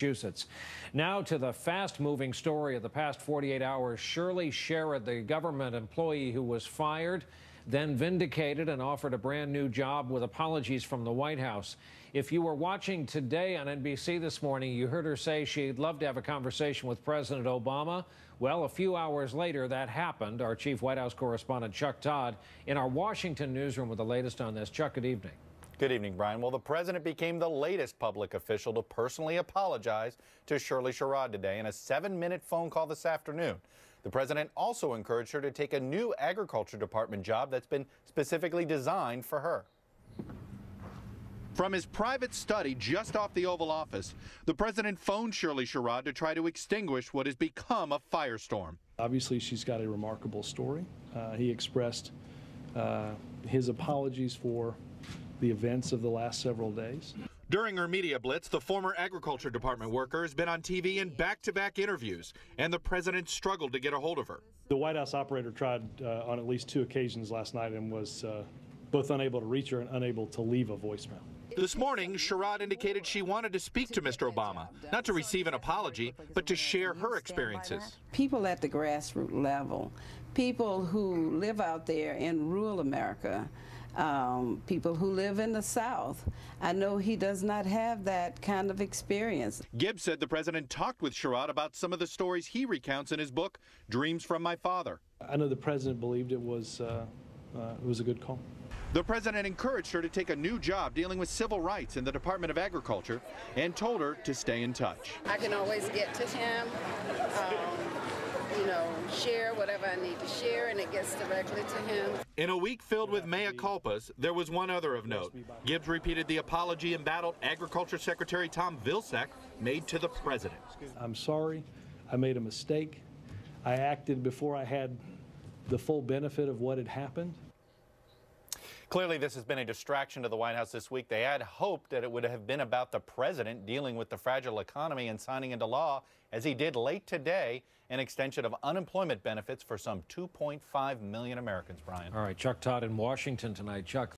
Massachusetts. Now to the fast-moving story of the past 48 hours. Shirley Sherrod, the government employee who was fired, then vindicated and offered a brand new job with apologies from the White House. If you were watching today on NBC this morning, you heard her say she'd love to have a conversation with President Obama. Well, a few hours later, that happened. Our chief White House correspondent, Chuck Todd, in our Washington newsroom with the latest on this. Chuck, good evening. Good evening, Brian. Well, the president became the latest public official to personally apologize to Shirley Sherrod today in a 7-minute phone call this afternoon. The president also encouraged her to take a new Agriculture Department job that's been specifically designed for her. From his private study just off the Oval Office, the president phoned Shirley Sherrod to try to extinguish what has become a firestorm. Obviously, she's got a remarkable story. He expressed his apologies for the events of the last several days. During her media blitz, the former Agriculture Department worker has been on TV in back-to-back interviews, and the president struggled to get a hold of her. The White House operator tried on at least 2 occasions last night and was both unable to reach her and unable to leave a voicemail. This morning, Sherrod indicated she wanted to speak to Mr. Obama, not to receive an apology, but to share her experiences. People at the grassroots level, people who live out there in rural America, people who live in the South, I know he does not have that kind of experience. Gibbs said the president talked with Sherrod about some of the stories he recounts in his book, Dreams from My Father. I know the president believed it was a good call. The president encouraged her to take a new job dealing with civil rights in the Department of Agriculture and told her to stay in touch. I can always get to him, share whatever I need to share, and it gets directly to him. In a week filled with mea culpas, there was one other of note. Gibbs repeated the apology embattled Agriculture Secretary Tom Vilsack made to the president. I'm sorry. I made a mistake. I acted before I had the full benefit of what had happened. Clearly, this has been a distraction to the White House this week. They had hoped that it would have been about the president dealing with the fragile economy and signing into law, as he did late today, an extension of unemployment benefits for some 2.5 million Americans, Brian. All right, Chuck Todd in Washington tonight. Chuck.